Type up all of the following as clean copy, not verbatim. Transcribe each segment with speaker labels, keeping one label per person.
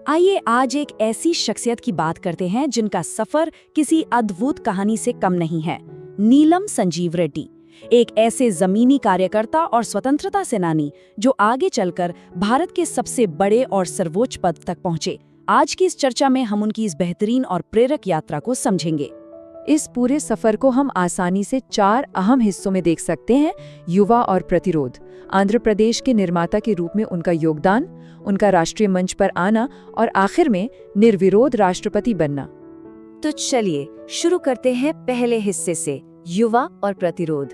Speaker 1: आइए आज एक ऐसी शख्सियत की बात करते हैं जिनका सफर किसी अद्भुत कहानी से कम नहीं है। नीलम संजीव रेड्डी, एक ऐसे जमीनी कार्यकर्ता और स्वतंत्रता सेनानी जो आगे चलकर भारत के सबसे बड़े और सर्वोच्च पद तक पहुंचे। आज की इस चर्चा में हम उनकी इस बेहतरीन और प्रेरक यात्रा को समझेंगे।
Speaker 2: इस पूरे सफर को हम आसानी से 4 अहम हिस्सों में देख सकते हैं। युवा और प्रतिरोध, आंध्र प्रदेश के निर्माता के रूप में उनका योगदान, उनका राष्ट्रीय मंच पर आना और आखिर में निर्विरोध राष्ट्रपति बनना।
Speaker 1: तो चलिए शुरू करते हैं पहले हिस्से से, युवा और प्रतिरोध।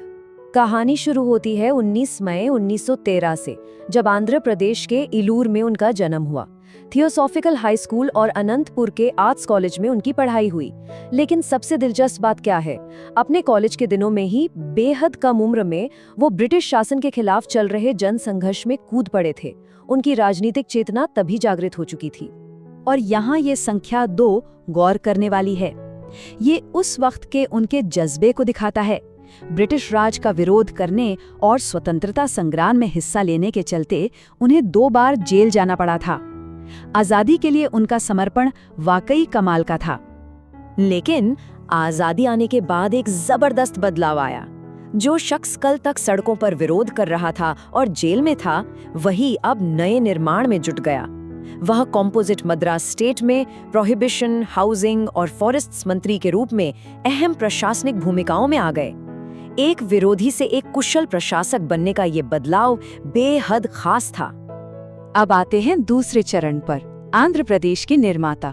Speaker 1: कहानी शुरू होती है 19 मई 1913 से, जब आंध्र प्रदेश के इलूर में उनका जन्म हुआ। थियोसॉफिकल हाई स्कूल और अनंतपुर के आर्ट्स कॉलेज में उनकी पढ़ाई हुई। लेकिन सबसे दिलचस्प बात क्या है, अपने कॉलेज के दिनों में ही बेहद कम उम्र में वो ब्रिटिश शासन के खिलाफ चल रहे जन संघर्ष में कूद पड़े थे। उनकी राजनीतिक चेतना तभी जागृत हो चुकी थी। और यहाँ ये संख्या 2 गौर करने वाली है। ये उस वक्त के उनके जज्बे को दिखाता है। ब्रिटिश राज का विरोध करने और स्वतंत्रता संग्राम में हिस्सा लेने के चलते उन्हें 2 बार जेल जाना पड़ा था। आजादी के लिए उनका समर्पण वाकई कमाल का था। लेकिन आजादी आने के बाद एक जबरदस्त बदलाव आया। जो शख्स कल तक सड़कों पर विरोध कर रहा था और जेल में था, वही अब नए निर्माण में जुट गया। वह कॉम्पोजिट मद्रास स्टेट में प्रोहिबिशन, हाउसिंग और फॉरेस्ट्स मंत्री के रूप में अहम प्रशासनिक भूमिकाओं में आ गए। एक विरोधी से एक कुशल प्रशासक बनने का ये बदलाव बेहद खास था।
Speaker 2: अब आते हैं दूसरे चरण पर, आंध्र प्रदेश के निर्माता।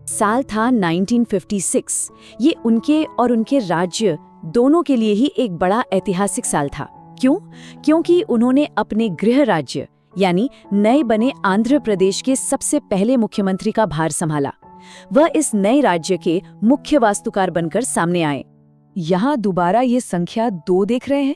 Speaker 1: साल था 1956। ये उनके और उनके राज्य दोनों के लिए ही एक बड़ा ऐतिहासिक साल था। क्यों? क्योंकि उन्होंने अपने गृह राज्य यानी नए बने आंध्र प्रदेश के सबसे पहले मुख्यमंत्री का भार संभाला। वह इस नए राज्य के मुख्य वास्तुकार बनकर सामने आए।
Speaker 2: यहाँ दोबारा ये संख्या 2 देख रहे हैं।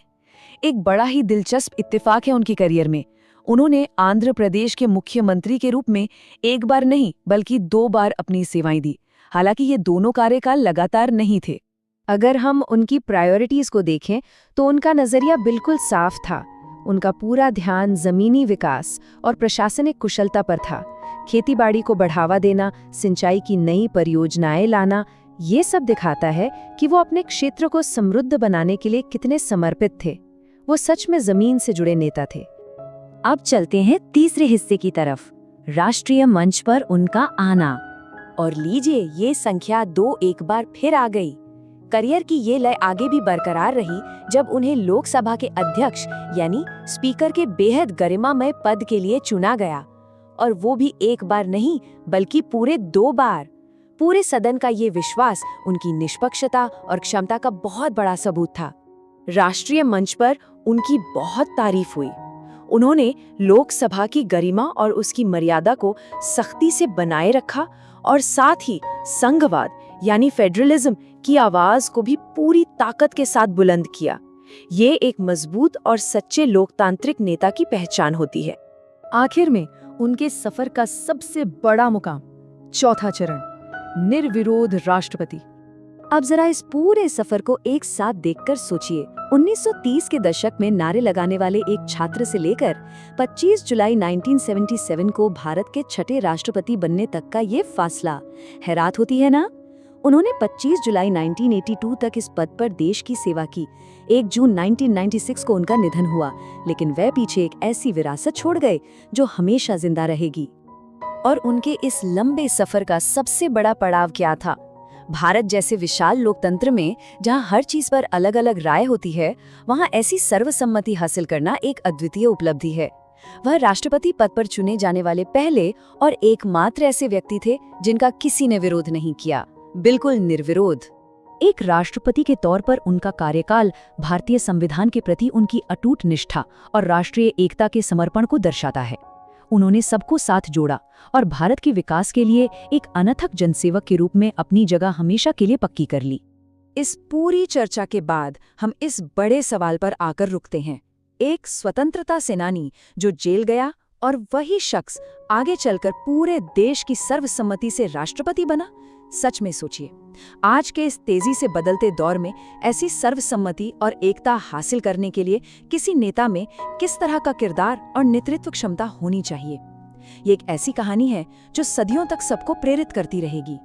Speaker 2: एक बड़ा ही दिलचस्प इत्तेफाक है उनकी करियर में। उन्होंने आंध्र प्रदेश के मुख्यमंत्री के रूप में एक बार नहीं बल्कि 2 बार अपनी सेवाएं दी। हालांकि ये दोनों कार्यकाल लगातार नहीं थे।
Speaker 1: अगर हम उनकी प्रायोरिटीज को देखें तो उनका नजरिया बिल्कुल साफ था। उनका पूरा ध्यान जमीनी विकास और प्रशासनिक कुशलता पर था। खेतीबाड़ी को बढ़ावा देना, सिंचाई की नई परियोजनाएं लाना, ये सब दिखाता है कि वो अपने क्षेत्र को समृद्ध बनाने के लिए कितने समर्पित थे। वो सच में जमीन से जुड़े नेता थे। अब चलते हैं तीसरे हिस्से की तरफ, राष्ट्रीय मंच पर उनका आना। और लीजिए, ये संख्या 2 एक बार फिर आ गई। करियर की ये लय आगे भी बरकरार रही जब उन्हें लोकसभा के अध्यक्ष यानी स्पीकर के बेहद गरिमामय पद के लिए चुना गया। और वो भी एक बार नहीं बल्कि पूरे 2 बार। पूरे सदन का ये विश्वास उनकी निष्पक्षता और क्षमता का बहुत बड़ा सबूत था। राष्ट्रीय मंच पर उनकी बहुत तारीफ हुई। उन्होंने लोकसभा की गरिमा और उसकी मर्यादा को सख्ती से बनाए रखा और साथ ही संघवाद यानी फेडरलिज्म की आवाज को भी पूरी ताकत के साथ बुलंद किया। ये एक मजबूत और सच्चे लोकतांत्रिक नेता की पहचान होती है।
Speaker 2: आखिर में उनके सफर का सबसे बड़ा मुकाम, चौथा चरण, निर्विरोध राष्ट्रपति।
Speaker 1: अब जरा इस पूरे सफर को एक साथ देखकर सोचिए। 1930 के दशक में नारे लगाने वाले एक छात्र से लेकर 25 जुलाई 1977 को भारत के 6ठे राष्ट्रपति बनने तक का ये फासला, हैरात होती है ना? उन्होंने 25 जुलाई 1982 तक इस पद पर देश की सेवा की। 1 जून 1996 को उनका निधन हुआ, लेकिन वह पीछे एक ऐसी विरासत छोड़ गए जो हमेशा जिंदा रहेगी। और उनके इस लंबे सफर का सबसे बड़ा पड़ाव क्या था? भारत जैसे विशाल लोकतंत्र में जहां हर चीज पर अलग अलग राय होती है, वहां ऐसी सर्वसम्मति हासिल करना एक अद्वितीय उपलब्धि है। वह राष्ट्रपति पद पर चुने जाने वाले पहले और एकमात्र ऐसे व्यक्ति थे जिनका किसी ने विरोध नहीं किया, बिल्कुल निर्विरोध। एक राष्ट्रपति के तौर पर उनका कार्यकाल भारतीय संविधान के प्रति उनकी अटूट निष्ठा और राष्ट्रीय एकता के समर्पण को दर्शाता है। उन्होंने सबको साथ जोड़ा और भारत के विकास के लिए एक अनथक जनसेवक के रूप में अपनी जगह हमेशा के लिए पक्की कर ली। इस पूरी चर्चा के बाद हम इस बड़े सवाल पर आकर रुकते हैं। एक स्वतंत्रता सेनानी जो जेल गया और वही शख्स आगे चलकर पूरे देश की सर्वसम्मति से राष्ट्रपति बना। सच में सोचिए, आज के इस तेजी से बदलते दौर में ऐसी सर्वसम्मति और एकता हासिल करने के लिए किसी नेता में किस तरह का किरदार और नेतृत्व क्षमता होनी चाहिए। ये एक ऐसी कहानी है जो सदियों तक सबको प्रेरित करती रहेगी।